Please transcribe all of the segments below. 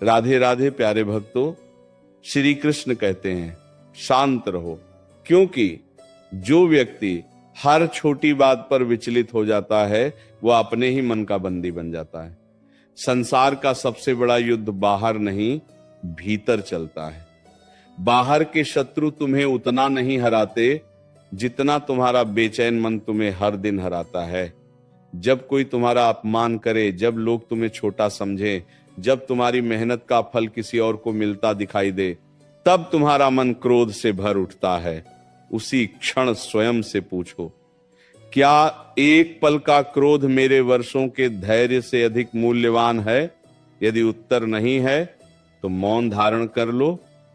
राधे राधे प्यारे भक्तों, श्री कृष्ण कहते हैं शांत रहो, क्योंकि जो व्यक्ति हर छोटी बात पर विचलित हो जाता है वह अपने ही मन का बंदी बन जाता है। संसार का सबसे बड़ा युद्ध बाहर नहीं, भीतर चलता है। बाहर के शत्रु तुम्हें उतना नहीं हराते जितना तुम्हारा बेचैन मन तुम्हें हर दिन हराता है। जब कोई तुम्हारा अपमान करे, जब लोग तुम्हें छोटा समझे, जब तुम्हारी मेहनत का फल किसी और को मिलता दिखाई दे, तब तुम्हारा मन क्रोध से भर उठता है। उसी क्षण स्वयं से पूछो, क्या एक पल का क्रोध मेरे वर्षों के धैर्य से अधिक मूल्यवान है? यदि उत्तर नहीं है तो मौन धारण कर लो,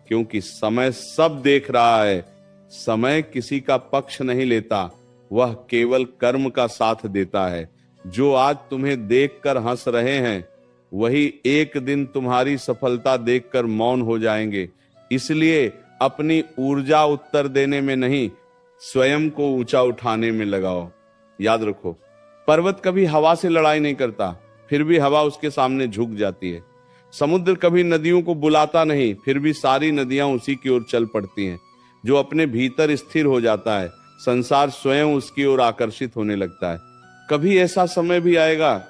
क्योंकि समय सब देख रहा है। समय किसी का पक्ष नहीं लेता, वह केवल कर्म का साथ देता है। जो आज तुम्हें देखकर हंस रहे हैं वही एक दिन तुम्हारी सफलता देखकर मौन हो जाएंगे। इसलिए अपनी ऊर्जा उत्तर देने में नहीं, स्वयं को ऊंचा उठाने में लगाओ। याद रखो, पर्वत कभी हवा से लड़ाई नहीं करता, फिर भी हवा उसके सामने झुक जाती है। समुद्र कभी नदियों को बुलाता नहीं, फिर भी सारी नदियां उसी की ओर चल पड़ती हैं। जो अपने भीतर स्थिर हो जाता है, संसार स्वयं उसकी ओर आकर्षित होने लगता है। कभी ऐसा समय भी आएगा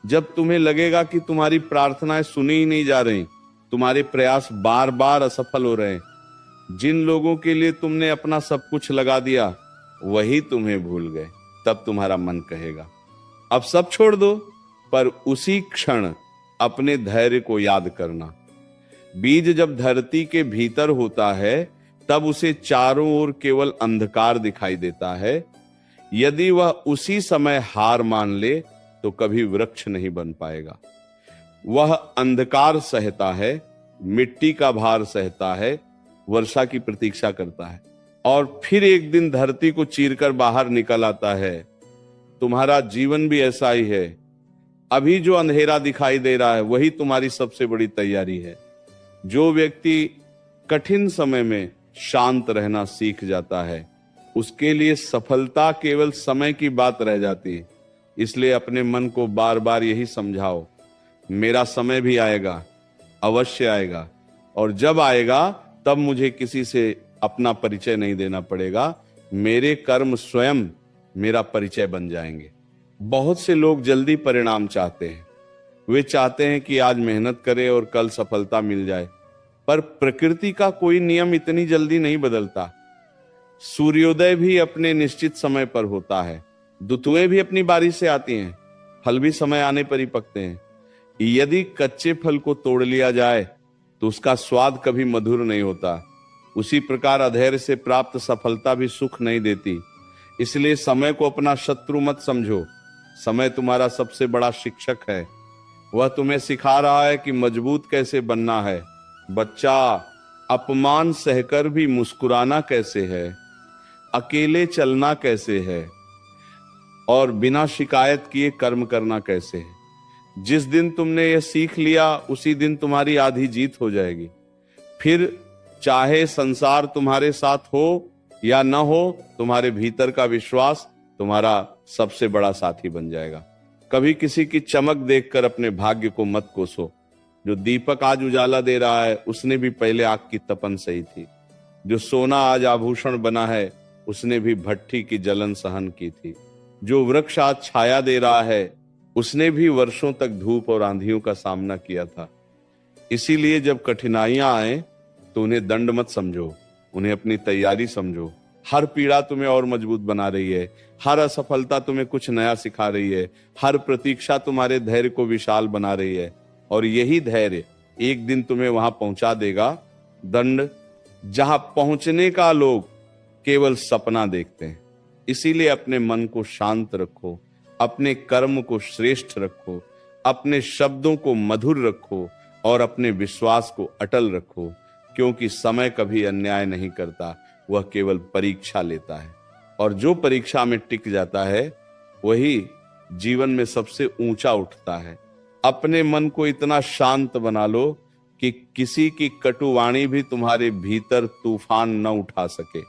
जब तुम्हें लगेगा कि तुम्हारी प्रार्थनाएं सुनी ही नहीं जा रही, तुम्हारे प्रयास बार बार असफल हो रहे हैं। जिन लोगों के लिए तुमने अपना सब कुछ लगा दिया वही तुम्हें भूल गए, तब तुम्हारा मन कहेगा अब सब छोड़ दो। पर उसी क्षण अपने धैर्य को याद करना। बीज जब धरती के भीतर होता है तब उसे चारों ओर केवल अंधकार दिखाई देता है। यदि वह उसी समय हार मान ले तो कभी वृक्ष नहीं बन पाएगा। वह अंधकार सहता है, मिट्टी का भार सहता है, वर्षा की प्रतीक्षा करता है और फिर एक दिन धरती को चीरकर बाहर निकल आता है। तुम्हारा जीवन भी ऐसा ही है। अभी जो अंधेरा दिखाई दे रहा है वही तुम्हारी सबसे बड़ी तैयारी है। जो व्यक्ति कठिन समय में शांत रहना सीख जाता है उसके लिए सफलता केवल समय की बात रह जाती है। इसलिए अपने मन को बार बार यही समझाओ, मेरा समय भी आएगा, अवश्य आएगा, और जब आएगा तब मुझे किसी से अपना परिचय नहीं देना पड़ेगा। मेरे कर्म स्वयं मेरा परिचय बन जाएंगे। बहुत से लोग जल्दी परिणाम चाहते हैं। वे चाहते हैं कि आज मेहनत करें और कल सफलता मिल जाए, पर प्रकृति का कोई नियम इतनी जल्दी नहीं बदलता। सूर्योदय भी अपने निश्चित समय पर होता है, ऋतुएं भी अपनी बारी से आती हैं, फल भी समय आने पर ही पकते हैं। यदि कच्चे फल को तोड़ लिया जाए तो उसका स्वाद कभी मधुर नहीं होता। उसी प्रकार अधैर्य से प्राप्त सफलता भी सुख नहीं देती। इसलिए समय को अपना शत्रु मत समझो। समय तुम्हारा सबसे बड़ा शिक्षक है। वह तुम्हें सिखा रहा है कि मजबूत कैसे बनना है। बच्चा, अपमान सहकर भी मुस्कुराना कैसे है, अकेले चलना कैसे है और बिना शिकायत किए कर्म करना कैसे है। जिस दिन तुमने यह सीख लिया उसी दिन तुम्हारी आधी जीत हो जाएगी। फिर चाहे संसार तुम्हारे साथ हो या न हो, तुम्हारे भीतर का विश्वास तुम्हारा सबसे बड़ा साथी बन जाएगा। कभी किसी की चमक देखकर अपने भाग्य को मत कोसो। जो दीपक आज उजाला दे रहा है उसने भी पहले आग की तपन सही थी। जो सोना आज आभूषण बना है उसने भी भट्ठी की जलन सहन की थी। जो वृक्ष आज छाया दे रहा है उसने भी वर्षों तक धूप और आंधियों का सामना किया था। इसीलिए जब कठिनाइयां आए तो उन्हें दंड मत समझो, उन्हें अपनी तैयारी समझो। हर पीड़ा तुम्हें और मजबूत बना रही है, हर असफलता तुम्हें कुछ नया सिखा रही है, हर प्रतीक्षा तुम्हारे धैर्य को विशाल बना रही है, और यही धैर्य एक दिन तुम्हें वहां पहुंचा देगा, दंड जहां पहुंचने का लोग केवल सपना देखते हैं। इसीलिए अपने मन को शांत रखो, अपने कर्म को श्रेष्ठ रखो, अपने शब्दों को मधुर रखो और अपने विश्वास को अटल रखो, क्योंकि समय कभी अन्याय नहीं करता, वह केवल परीक्षा लेता है। और जो परीक्षा में टिक जाता है वही जीवन में सबसे ऊंचा उठता है। अपने मन को इतना शांत बना लो कि किसी की कटुवाणी भी तुम्हारे भीतर तूफान न उठा सके।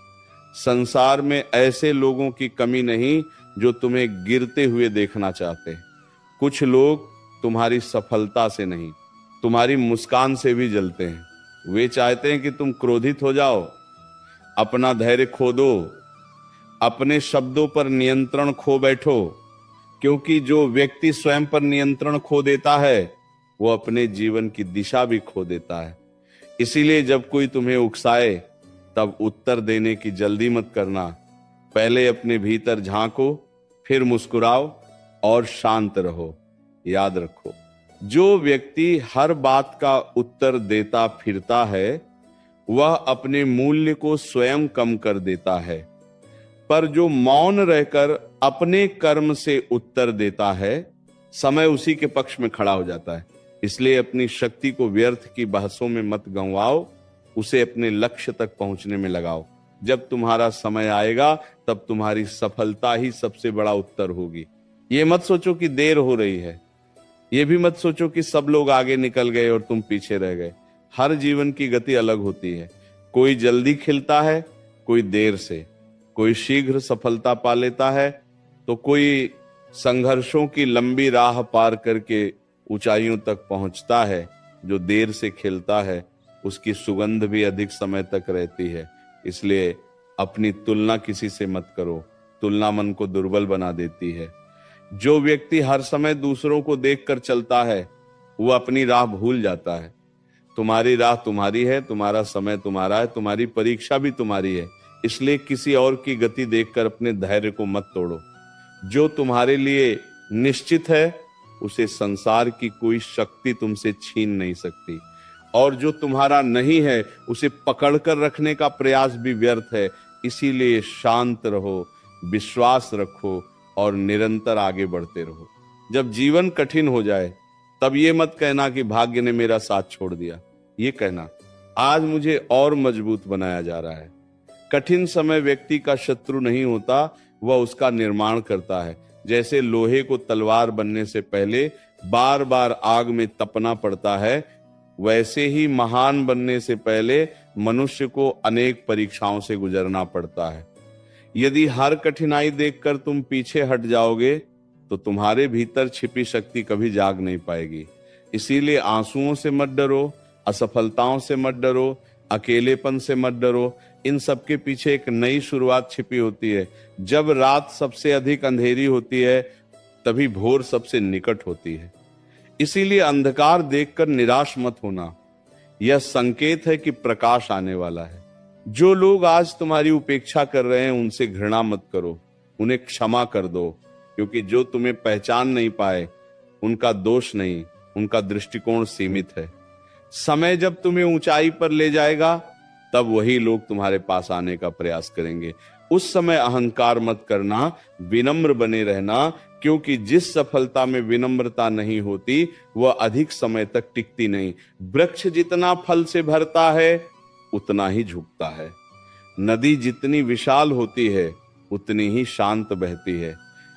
संसार में ऐसे लोगों की कमी नहीं जो तुम्हें गिरते हुए देखना चाहते हैं। कुछ लोग तुम्हारी सफलता से नहीं, तुम्हारी मुस्कान से भी जलते हैं। वे चाहते हैं कि तुम क्रोधित हो जाओ, अपना धैर्य खो दो, अपने शब्दों पर नियंत्रण खो बैठो, क्योंकि जो व्यक्ति स्वयं पर नियंत्रण खो देता है वो अपने जीवन की दिशा भी खो देता है। इसीलिए जब कोई तुम्हें उकसाए तब उत्तर देने की जल्दी मत करना। पहले अपने भीतर झांको, फिर मुस्कुराओ और शांत रहो। याद रखो, जो व्यक्ति हर बात का उत्तर देता फिरता है वह अपने मूल्य को स्वयं कम कर देता है, पर जो मौन रहकर अपने कर्म से उत्तर देता है समय उसी के पक्ष में खड़ा हो जाता है। इसलिए अपनी शक्ति को व्यर्थ की बहसों में मत गंवाओ, उसे अपने लक्ष्य तक पहुंचने में लगाओ। जब तुम्हारा समय आएगा तब तुम्हारी सफलता ही सबसे बड़ा उत्तर होगी। ये मत सोचो कि देर हो रही है, ये भी मत सोचो कि सब लोग आगे निकल गए और तुम पीछे रह गए। हर जीवन की गति अलग होती है, कोई जल्दी खिलता है, कोई देर से, कोई शीघ्र सफलता पा लेता है तो कोई संघर्षों की लंबी राह पार करके ऊंचाइयों तक पहुंचता है। जो देर से खिलता है उसकी सुगंध भी अधिक समय तक रहती है। इसलिए अपनी तुलना किसी से मत करो, तुलना मन को दुर्बल बना देती है। जो व्यक्ति हर समय दूसरों को देखकर चलता है वो अपनी राह भूल जाता है। तुम्हारी राह तुम्हारी है, तुम्हारा समय तुम्हारा है, तुम्हारी परीक्षा भी तुम्हारी है। इसलिए किसी और की गति देखकर अपने धैर्य को मत तोड़ो। जो तुम्हारे लिए निश्चित है उसे संसार की कोई शक्ति तुमसे छीन नहीं सकती, और जो तुम्हारा नहीं है उसे पकड़कर रखने का प्रयास भी व्यर्थ है। इसीलिए शांत रहो, विश्वास रखो और निरंतर आगे बढ़ते रहो। जब जीवन कठिन हो जाए तब ये मत कहना कि भाग्य ने मेरा साथ छोड़ दिया, ये कहना आज मुझे और मजबूत बनाया जा रहा है। कठिन समय व्यक्ति का शत्रु नहीं होता, वह उसका निर्माण करता है। जैसे लोहे को तलवार बनने से पहले बार बार आग में तपना पड़ता है, वैसे ही महान बनने से पहले मनुष्य को अनेक परीक्षाओं से गुजरना पड़ता है। यदि हर कठिनाई देखकर तुम पीछे हट जाओगे तो तुम्हारे भीतर छिपी शक्ति कभी जाग नहीं पाएगी। इसीलिए आंसुओं से मत डरो, असफलताओं से मत डरो, अकेलेपन से मत डरो। इन सब के पीछे एक नई शुरुआत छिपी होती है। जब रात सबसे अधिक अंधेरी होती है तभी भोर सबसे निकट होती है। इसीलिए अंधकार देखकर निराश मत होना, यह संकेत है कि प्रकाश आने वाला है। जो लोग आज तुम्हारी उपेक्षा कर रहे हैं उनसे घृणा मत करो, उन्हें क्षमा कर दो, क्योंकि जो तुम्हें पहचान नहीं पाए उनका दोष नहीं, उनका दृष्टिकोण सीमित है। समय जब तुम्हें ऊंचाई पर ले जाएगा तब वही लोग तुम्हारे पास आने का प्रयास करेंगे। उस समय अहंकार मत करना, विनम्र बने रहना, क्योंकि जिस सफलता में विनम्रता नहीं होती वह अधिक समय तक टिकती नहीं। वृक्ष जितना फल से भरता है उतना ही झुकता है। नदी जितनी विशाल होती है उतनी ही शांत बहती है।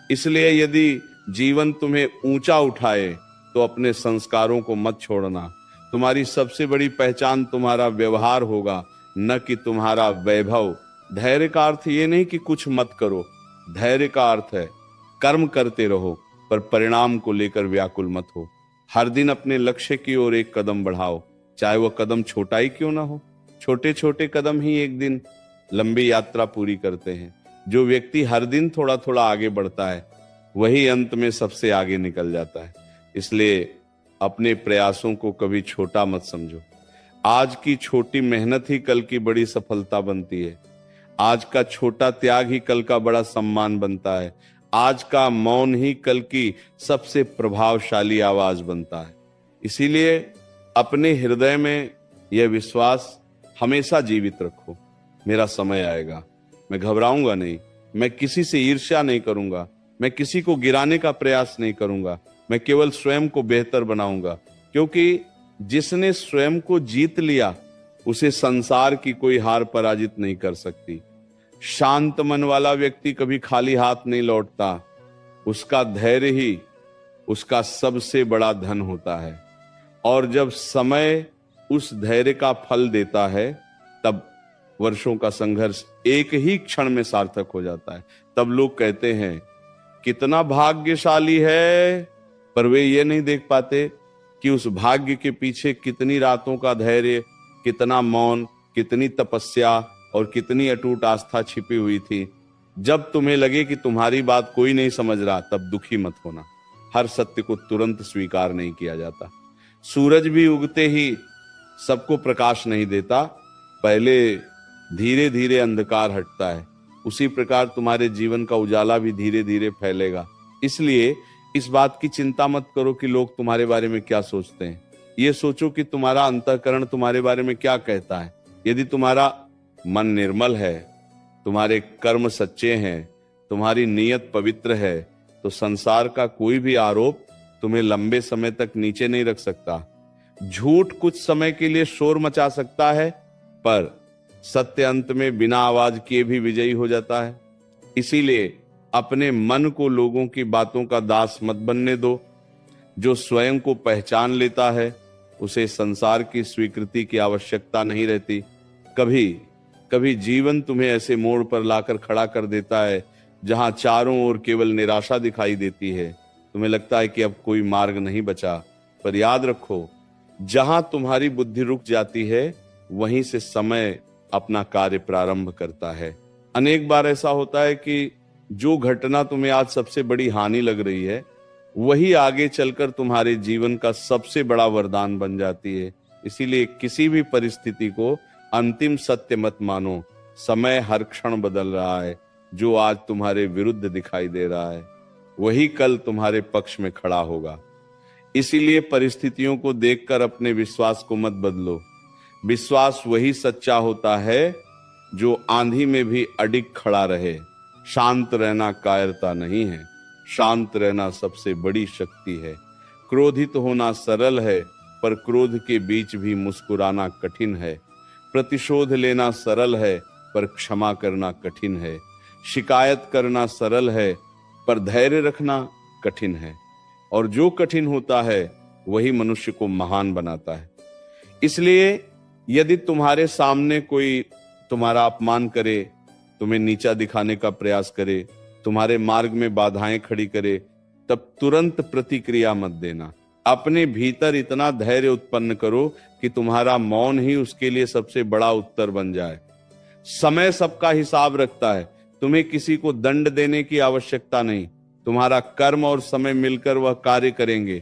इसलिए यदि जीवन तुम्हें ऊंचा उठाए तो अपने संस्कारों को मत छोड़ना। तुम्हारी सबसे बड़ी पहचान तुम्हारा व्यवहार होगा, न कि तुम्हारा वैभव। धैर्य का अर्थ ये नहीं कि कुछ मत करो, धैर्य का अर्थ है कर्म करते रहो पर परिणाम को लेकर व्याकुल मत हो। हर दिन अपने लक्ष्य की ओर एक कदम बढ़ाओ, चाहे वह कदम छोटा ही क्यों ना हो। छोटे छोटे कदम ही एक दिन लंबी यात्रा पूरी करते हैं। जो व्यक्ति हर दिन थोड़ा थोड़ा आगे बढ़ता है वही अंत में सबसे आगे निकल जाता है। इसलिए अपने प्रयासों को कभी छोटा मत समझो। आज की छोटी मेहनत ही कल की बड़ी सफलता बनती है। आज का छोटा त्याग ही कल का बड़ा सम्मान बनता है। आज का मौन ही कल की सबसे प्रभावशाली आवाज बनता है। इसीलिए अपने हृदय में यह विश्वास हमेशा जीवित रखो, मेरा समय आएगा, मैं घबराऊंगा नहीं, मैं किसी से ईर्ष्या नहीं करूंगा, मैं किसी को गिराने का प्रयास नहीं करूंगा, मैं केवल स्वयं को बेहतर बनाऊंगा। क्योंकि जिसने स्वयं को जीत लिया उसे संसार की कोई हार पराजित नहीं कर सकती। शांत मन वाला व्यक्ति कभी खाली हाथ नहीं लौटता, उसका धैर्य ही उसका सबसे बड़ा धन होता है। और जब समय उस धैर्य का फल देता है तब वर्षों का संघर्ष एक ही क्षण में सार्थक हो जाता है। तब लोग कहते हैं कितना भाग्यशाली है, पर वे ये नहीं देख पाते कि उस भाग्य के पीछे कितनी रातों का धैर्य, कितना मौन, कितनी तपस्या और कितनी अटूट आस्था छिपी हुई थी। जब तुम्हें लगे कि तुम्हारी बात कोई नहीं समझ रहा, तब दुखी मत होना। हर सत्य को तुरंत स्वीकार नहीं किया जाता। सूरज भी उगते ही सबको प्रकाश नहीं देता, पहले धीरे धीरे अंधकार हटता है। उसी प्रकार तुम्हारे जीवन का उजाला भी धीरे धीरे फैलेगा। इसलिए इस बात की चिंता मत करो कि लोग तुम्हारे बारे में क्या सोचते हैं। ये सोचो कि तुम्हारा अंतःकरण तुम्हारे बारे में क्या कहता है। यदि तुम्हारा मन निर्मल है, तुम्हारे कर्म सच्चे हैं, तुम्हारी नीयत पवित्र है, तो संसार का कोई भी आरोप तुम्हें लंबे समय तक नीचे नहीं रख सकता। झूठ कुछ समय के लिए शोर मचा सकता है, पर सत्य अंत में बिना आवाज किए भी विजयी हो जाता है। इसीलिए अपने मन को लोगों की बातों का दास मत बनने दो। जो स्वयं को पहचान लेता है, उसे संसार की स्वीकृति की आवश्यकता नहीं रहती। कभी कभी जीवन तुम्हें ऐसे मोड़ पर लाकर खड़ा कर देता है जहां चारों ओर केवल निराशा दिखाई देती है। तुम्हें लगता है कि अब कोई मार्ग नहीं बचा, पर याद रखो, जहां तुम्हारी बुद्धि रुक जाती है, वहीं से समय अपना कार्य प्रारंभ करता है। अनेक बार ऐसा होता है कि जो घटना तुम्हें आज सबसे बड़ी हानि लग रही है, वही आगे चलकर तुम्हारे जीवन का सबसे बड़ा वरदान बन जाती है। इसीलिए किसी भी परिस्थिति को अंतिम सत्य मत मानो। समय हर क्षण बदल रहा है। जो आज तुम्हारे विरुद्ध दिखाई दे रहा है, वही कल तुम्हारे पक्ष में खड़ा होगा। इसीलिए परिस्थितियों को देखकर अपने विश्वास को मत बदलो। विश्वास वही सच्चा होता है जो आंधी में भी अडिग खड़ा रहे। शांत रहना कायरता नहीं है, शांत रहना सबसे बड़ी शक्ति है। क्रोधित होना सरल है, पर क्रोध के बीच भी मुस्कुराना कठिन है। प्रतिशोध लेना सरल है, पर क्षमा करना कठिन है। शिकायत करना सरल है, पर धैर्य रखना कठिन है। और जो कठिन होता है, वही मनुष्य को महान बनाता है। इसलिए यदि तुम्हारे सामने कोई तुम्हारा अपमान करे, तुम्हें नीचा दिखाने का प्रयास करे, तुम्हारे मार्ग में बाधाएं खड़ी करे, तब तुरंत प्रतिक्रिया मत देना। अपने भीतर इतना धैर्य उत्पन्न करो कि तुम्हारा मौन ही उसके लिए सबसे बड़ा उत्तर बन जाए। समय सबका हिसाब रखता है। तुम्हें किसी को दंड देने की आवश्यकता नहीं। तुम्हारा कर्म और समय मिलकर वह कार्य करेंगे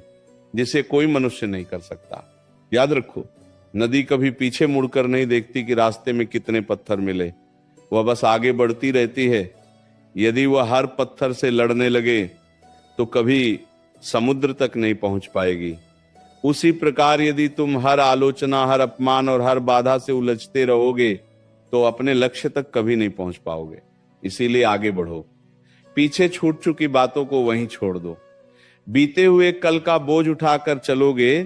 जिसे कोई मनुष्य नहीं कर सकता। याद रखो, नदी कभी पीछे मुड़कर नहीं देखती कि रास्ते में कितने पत्थर मिले। वह बस आगे बढ़ती रहती है। यदि वह हर पत्थर से लड़ने लगे तो कभी समुद्र तक नहीं पहुंच पाएगी। उसी प्रकार यदि तुम हर आलोचना, हर अपमान और हर बाधा से उलझते रहोगे तो अपने लक्ष्य तक कभी नहीं पहुंच पाओगे। इसीलिए आगे बढ़ो। पीछे छूट चुकी बातों को वहीं छोड़ दो। बीते हुए कल का बोझ उठाकर चलोगे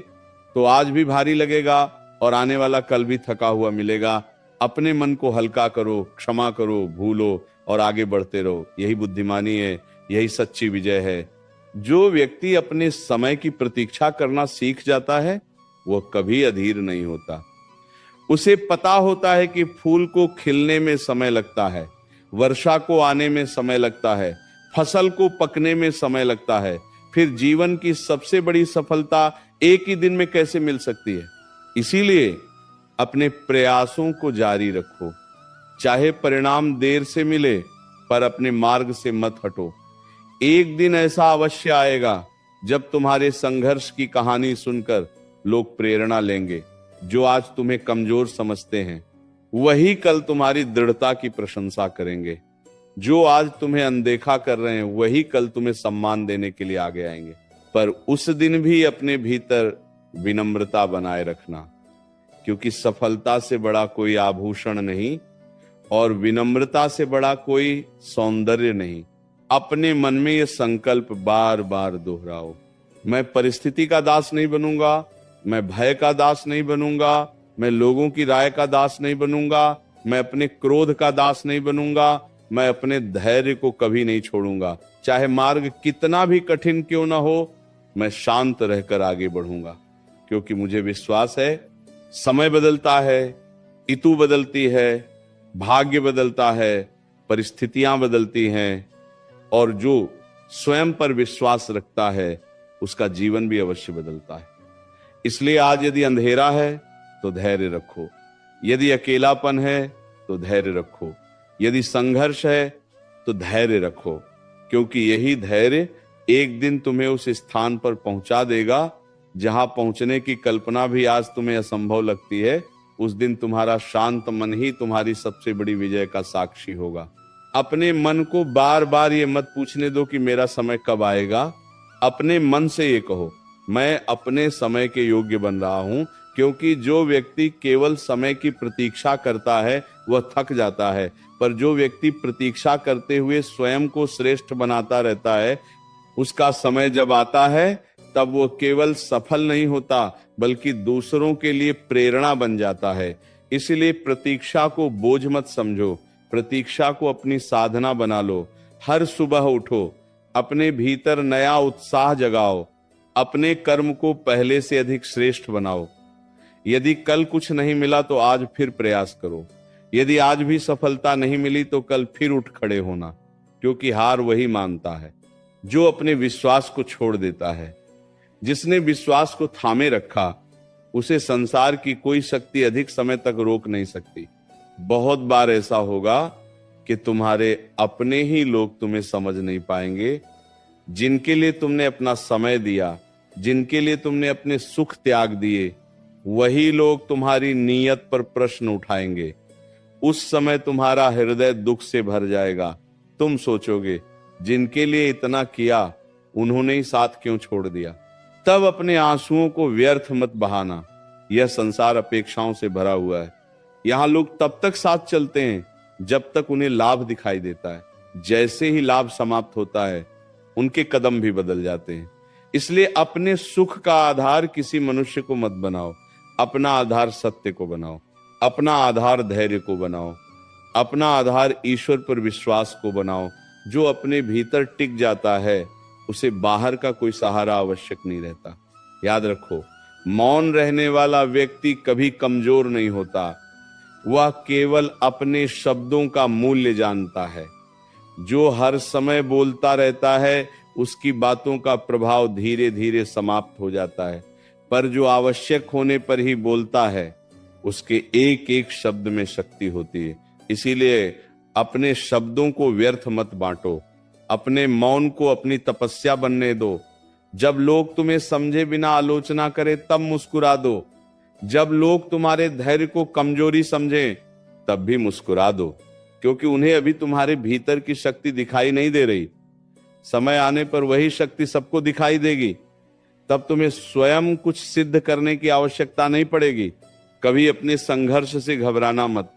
तो आज भी भारी लगेगा और आने वाला कल भी थका हुआ मिलेगा। अपने मन को हल्का करो, क्षमा करो, भूलो और आगे बढ़ते रहो। यही बुद्धिमानी है, यही सच्ची विजय है। जो व्यक्ति अपने समय की प्रतीक्षा करना सीख जाता है, वह कभी अधीर नहीं होता। उसे पता होता है कि फूल को खिलने में समय लगता है, वर्षा को आने में समय लगता है, फसल को पकने में समय लगता है। फिर जीवन की सबसे बड़ी सफलता एक ही दिन में कैसे मिल सकती है? इसीलिए अपने प्रयासों को जारी रखो। चाहे परिणाम देर से मिले, पर अपने मार्ग से मत हटो। एक दिन ऐसा अवश्य आएगा जब तुम्हारे संघर्ष की कहानी सुनकर लोग प्रेरणा लेंगे। जो आज तुम्हें कमजोर समझते हैं, वही कल तुम्हारी दृढ़ता की प्रशंसा करेंगे। जो आज तुम्हें अनदेखा कर रहे हैं, वही कल तुम्हें सम्मान देने के लिए आगे आएंगे। पर उस दिन भी अपने भीतर विनम्रता बनाए रखना, क्योंकि सफलता से बड़ा कोई आभूषण नहीं और विनम्रता से बड़ा कोई सौंदर्य नहीं। अपने मन में यह संकल्प बार बार दोहराओ, मैं परिस्थिति का दास नहीं बनूंगा, मैं भय का दास नहीं बनूंगा, मैं लोगों की राय का दास नहीं बनूंगा, मैं अपने क्रोध का दास नहीं बनूंगा, मैं अपने धैर्य को कभी नहीं छोड़ूंगा। चाहे मार्ग कितना भी कठिन क्यों ना हो, मैं शांत रहकर आगे बढ़ूंगा, क्योंकि मुझे विश्वास है समय बदलता है, ऋतु बदलती है, भाग्य बदलता है, परिस्थितियां बदलती हैं, और जो स्वयं पर विश्वास रखता है उसका जीवन भी अवश्य बदलता है। इसलिए आज यदि अंधेरा है तो धैर्य रखो, यदि अकेलापन है तो धैर्य रखो, यदि संघर्ष है तो धैर्य रखो, क्योंकि यही धैर्य एक दिन तुम्हें उस स्थान पर पहुंचा देगा जहां पहुंचने की कल्पना भी आज तुम्हें असंभव लगती है। उस दिन तुम्हारा शांत मन ही तुम्हारी सबसे बड़ी विजय का साक्षी होगा। अपने मन को बार बार ये मत पूछने दो कि मेरा समय कब आएगा। अपने मन से ये कहो, मैं अपने समय के योग्य बन रहा हूं, क्योंकि जो व्यक्ति केवल समय की प्रतीक्षा करता है वह थक जाता है, पर जो व्यक्ति प्रतीक्षा करते हुए स्वयं को श्रेष्ठ बनाता रहता है, उसका समय जब आता है तब वो केवल सफल नहीं होता बल्कि दूसरों के लिए प्रेरणा बन जाता है। इसलिए प्रतीक्षा को बोझ मत समझो, प्रतीक्षा को अपनी साधना बना लो। हर सुबह उठो, अपने भीतर नया उत्साह जगाओ, अपने कर्म को पहले से अधिक श्रेष्ठ बनाओ। यदि कल कुछ नहीं मिला तो आज फिर प्रयास करो, यदि आज भी सफलता नहीं मिली तो कल फिर उठ खड़े होना, क्योंकि हार वही मानता है जो अपने विश्वास को छोड़ देता है। जिसने विश्वास को थामे रखा उसे संसार की कोई शक्ति अधिक समय तक रोक नहीं सकती। बहुत बार ऐसा होगा कि तुम्हारे अपने ही लोग तुम्हें समझ नहीं पाएंगे। जिनके लिए तुमने अपना समय दिया, जिनके लिए तुमने अपने सुख त्याग दिए, वही लोग तुम्हारी नीयत पर प्रश्न उठाएंगे। उस समय तुम्हारा हृदय दुख से भर जाएगा। तुम सोचोगे, जिनके लिए इतना किया उन्होंने ही साथ क्यों छोड़ दिया। तब अपने आंसुओं को व्यर्थ मत बहाना। यह संसार अपेक्षाओं से भरा हुआ है। यहां लोग तब तक साथ चलते हैं जब तक उन्हें लाभ दिखाई देता है। जैसे ही लाभ समाप्त होता है उनके कदम भी बदल जाते हैं। इसलिए अपने सुख का आधार किसी मनुष्य को मत बनाओ, अपना आधार सत्य को बनाओ, अपना आधार धैर्य को बनाओ, अपना आधार ईश्वर पर विश्वास को बनाओ। जो अपने भीतर टिक जाता है उसे बाहर का कोई सहारा आवश्यक नहीं रहता। याद रखो, मौन रहने वाला व्यक्ति कभी कमजोर नहीं होता, वह केवल अपने शब्दों का मूल्य जानता है। जो हर समय बोलता रहता है उसकी बातों का प्रभाव धीरे धीरे समाप्त हो जाता है, पर जो आवश्यक होने पर ही बोलता है उसके एक एक शब्द में शक्ति होती है। इसीलिए अपने शब्दों को व्यर्थ मत बांटो, अपने मौन को अपनी तपस्या बनने दो। जब लोग तुम्हें समझे बिना आलोचना करें तब मुस्कुरा दो, जब लोग तुम्हारे धैर्य को कमजोरी समझें तब भी मुस्कुरा दो, क्योंकि उन्हें अभी तुम्हारे भीतर की शक्ति दिखाई नहीं दे रही। समय आने पर वही शक्ति सबको दिखाई देगी। तब तुम्हें स्वयं कुछ सिद्ध करने की आवश्यकता नहीं पड़ेगी। कभी अपने संघर्ष से घबराना मत।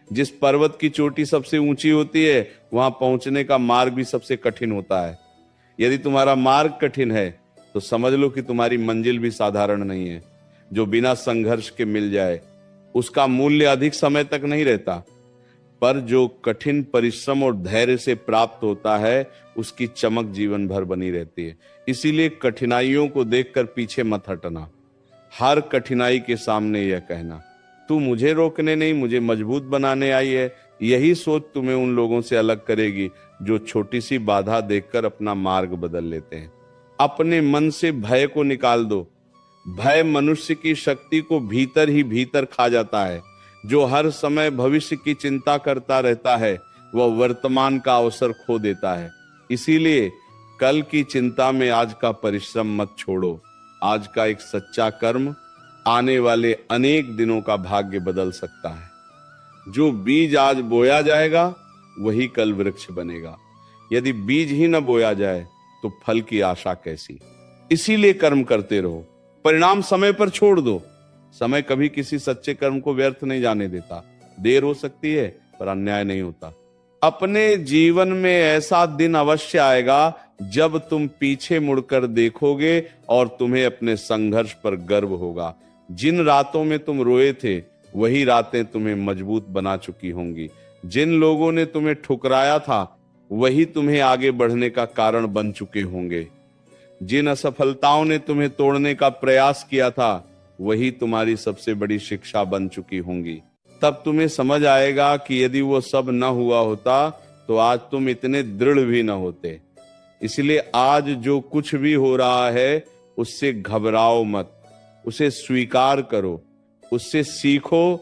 जिस पर्वत की चोटी सबसे ऊंची होती है वहां पहुंचने का मार्ग भी सबसे कठिन होता है। यदि तुम्हारा मार्ग कठिन है तो समझ लो कि तुम्हारी मंजिल भी साधारण नहीं है। जो बिना संघर्ष के मिल जाए उसका मूल्य अधिक समय तक नहीं रहता, पर जो कठिन परिश्रम और धैर्य से प्राप्त होता है उसकी चमक जीवन भर बनी रहती है। इसीलिए कठिनाइयों को देखकर पीछे मत हटना। हर कठिनाई के सामने यह कहना, तू मुझे रोकने नहीं, मुझे मजबूत बनाने आई है। यही सोच तुम्हें उन लोगों से अलग करेगी जो छोटी सी बाधा देखकर अपना मार्ग बदल लेते हैं। अपने मन से भय को निकाल दो। भय मनुष्य की शक्ति को भीतर ही भीतर खा जाता है। जो हर समय भविष्य की चिंता करता रहता है वह वर्तमान का अवसर खो देता है। इसीलिए कल की चिंता में आज का परिश्रम मत छोड़ो। आज का एक सच्चा कर्म आने वाले अनेक दिनों का भाग्य बदल सकता है। जो बीज आज बोया जाएगा वही कल वृक्ष बनेगा। यदि बीज ही न बोया जाए तो फल की आशा कैसी। इसीलिए कर्म करते रहो, परिणाम समय पर छोड़ दो। समय कभी किसी सच्चे कर्म को व्यर्थ नहीं जाने देता। देर हो सकती है पर अन्याय नहीं होता। अपने जीवन में ऐसा दिन अवश्य आएगा जब तुम पीछे मुड़कर देखोगे और तुम्हें अपने संघर्ष पर गर्व होगा। जिन रातों में तुम रोए थे वही रातें तुम्हें मजबूत बना चुकी होंगी। जिन लोगों ने तुम्हें ठुकराया था वही तुम्हें आगे बढ़ने का कारण बन चुके होंगे। जिन असफलताओं ने तुम्हें तोड़ने का प्रयास किया था वही तुम्हारी सबसे बड़ी शिक्षा बन चुकी होंगी। तब तुम्हें समझ आएगा कि यदि वो सब न हुआ होता तो आज तुम इतने दृढ़ भी न होते। इसलिए आज जो कुछ भी हो रहा है उससे घबराओ मत। उसे स्वीकार करो, उससे सीखो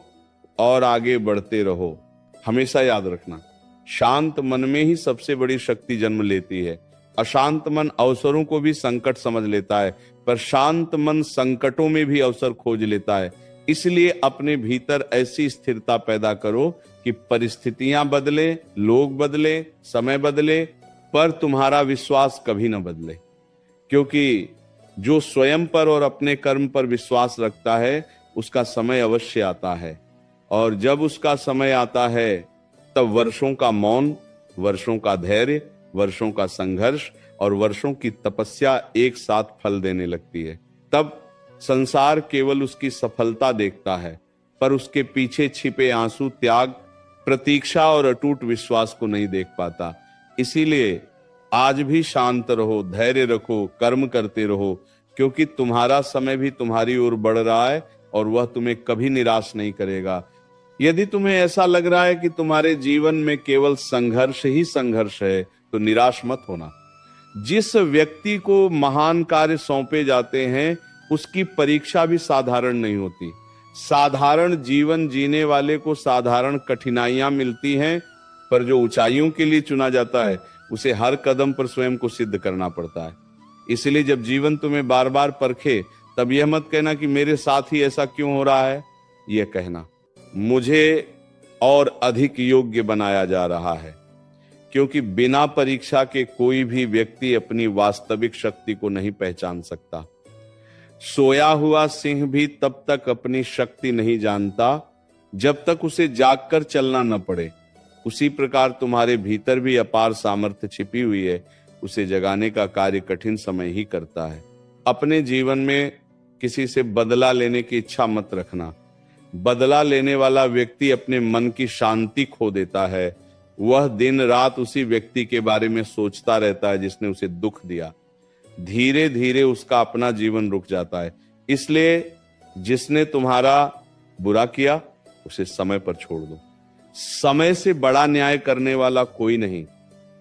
और आगे बढ़ते रहो। हमेशा याद रखना, शांत मन में ही सबसे बड़ी शक्ति जन्म लेती है। अशांत मन अवसरों को भी संकट समझ लेता है, पर शांत मन संकटों में भी अवसर खोज लेता है। इसलिए अपने भीतर ऐसी स्थिरता पैदा करो कि परिस्थितियां बदले, लोग बदले, समय बदले, पर तुम्हारा विश्वास कभी न बदले। क्योंकि जो स्वयं पर और अपने कर्म पर विश्वास रखता है उसका समय अवश्य आता है, और जब उसका समय आता है तब वर्षों का मौन, वर्षों का धैर्य, वर्षों का संघर्ष और वर्षों की तपस्या एक साथ फल देने लगती है। तब संसार केवल उसकी सफलता देखता है, पर उसके पीछे छिपे आंसू, त्याग, प्रतीक्षा और अटूट विश्वास को नहीं देख पाता। इसीलिए आज भी शांत रहो, धैर्य रखो, कर्म करते रहो, क्योंकि तुम्हारा समय भी तुम्हारी ओर बढ़ रहा है और वह तुम्हें कभी निराश नहीं करेगा। यदि तुम्हें ऐसा लग रहा है कि तुम्हारे जीवन में केवल संघर्ष ही संघर्ष है, तो निराश मत होना। जिस व्यक्ति को महान कार्य सौंपे जाते हैं उसकी परीक्षा भी साधारण नहीं होती। साधारण जीवन जीने वाले को साधारण कठिनाइयां मिलती हैं, पर जो ऊंचाइयों के लिए चुना जाता है उसे हर कदम पर स्वयं को सिद्ध करना पड़ता है। इसलिए जब जीवन तुम्हें बार बार परखे, तब यह मत कहना कि मेरे साथ ही ऐसा क्यों हो रहा है, यह कहना मुझे और अधिक योग्य बनाया जा रहा है। क्योंकि बिना परीक्षा के कोई भी व्यक्ति अपनी वास्तविक शक्ति को नहीं पहचान सकता। सोया हुआ सिंह भी तब तक अपनी शक्ति नहीं जानता जब तक उसे जागकर चलना न पड़े। उसी प्रकार तुम्हारे भीतर भी अपार सामर्थ्य छिपी हुई है, उसे जगाने का कार्य कठिन समय ही करता है। अपने जीवन में किसी से बदला लेने की इच्छा मत रखना। बदला लेने वाला व्यक्ति अपने मन की शांति खो देता है। वह दिन रात उसी व्यक्ति के बारे में सोचता रहता है जिसने उसे दुख दिया। धीरे धीरे उसका अपना जीवन रुक जाता है। इसलिए जिसने तुम्हारा बुरा किया उसे समय पर छोड़ दो। समय से बड़ा न्याय करने वाला कोई नहीं।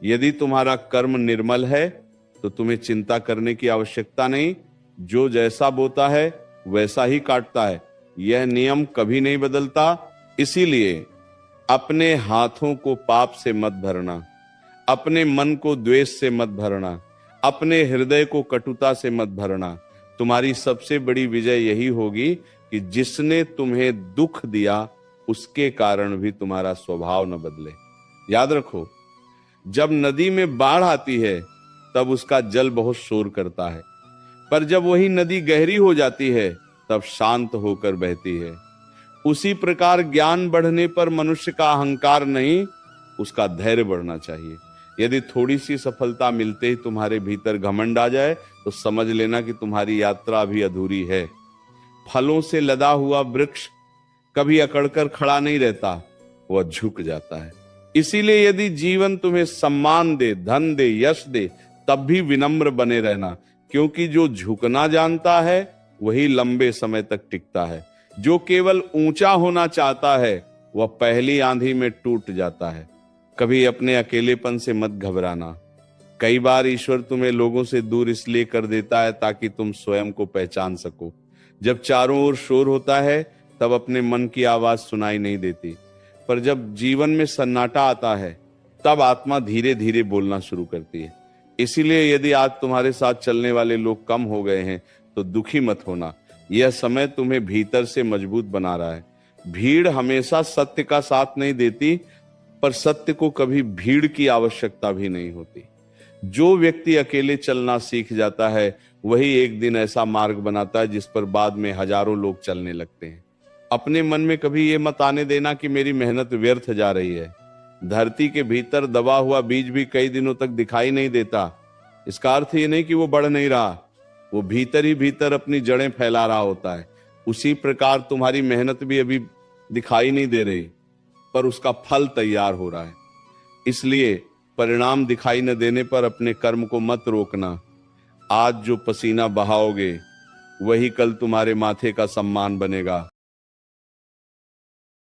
यदि तुम्हारा कर्म निर्मल है तो तुम्हें चिंता करने की आवश्यकता नहीं। जो जैसा बोता है वैसा ही काटता है, यह नियम कभी नहीं बदलता। इसीलिए अपने हाथों को पाप से मत भरना, अपने मन को द्वेष से मत भरना, अपने हृदय को कटुता से मत भरना। तुम्हारी सबसे बड़ी विजय यही होगी कि जिसने तुम्हें दुख दिया उसके कारण भी तुम्हारा स्वभाव न बदले। याद रखो, जब नदी में बाढ़ आती है तब उसका जल बहुत शोर करता है, पर जब वही नदी गहरी हो जाती है तब शांत होकर बहती है। उसी प्रकार ज्ञान बढ़ने पर मनुष्य का अहंकार नहीं, उसका धैर्य बढ़ना चाहिए। यदि थोड़ी सी सफलता मिलते ही तुम्हारे भीतर घमंड आ जाए तो समझ लेना कि तुम्हारी यात्रा अभी अधूरी है। फलों से लदा हुआ वृक्ष कभी अकड़कर खड़ा नहीं रहता, वह झुक जाता है। इसीलिए यदि जीवन तुम्हें सम्मान दे, धन दे, यश दे, तब भी विनम्र बने रहना, क्योंकि जो झुकना जानता है वही लंबे समय तक टिकता है। जो केवल ऊंचा होना चाहता है वह पहली आंधी में टूट जाता है। कभी अपने अकेलेपन से मत घबराना। कई बार ईश्वर तुम्हें लोगों से दूर इसलिए कर देता है ताकि तुम स्वयं को पहचान सको। जब चारों ओर शोर होता है तब अपने मन की आवाज सुनाई नहीं देती, पर जब जीवन में सन्नाटा आता है तब आत्मा धीरे धीरे बोलना शुरू करती है। इसीलिए यदि आज तुम्हारे साथ चलने वाले लोग कम हो गए हैं तो दुखी मत होना। यह समय तुम्हें भीतर से मजबूत बना रहा है। भीड़ हमेशा सत्य का साथ नहीं देती, पर सत्य को कभी भीड़ की आवश्यकता भी नहीं होती। जो व्यक्ति अकेले चलना सीख जाता है वही एक दिन ऐसा मार्ग बनाता है जिस पर बाद में हजारों लोग चलने लगते हैं। अपने मन में कभी ये मत आने देना कि मेरी मेहनत व्यर्थ जा रही है। धरती के भीतर दबा हुआ बीज भी कई दिनों तक दिखाई नहीं देता। इसका अर्थ ये नहीं कि वो बढ़ नहीं रहा, वो भीतर ही भीतर अपनी जड़ें फैला रहा होता है। उसी प्रकार तुम्हारी मेहनत भी अभी दिखाई नहीं दे रही, पर उसका फल तैयार हो रहा है। इसलिए परिणाम दिखाई न देने पर अपने कर्म को मत रोकना। आज जो पसीना बहाओगे वही कल तुम्हारे माथे का सम्मान बनेगा।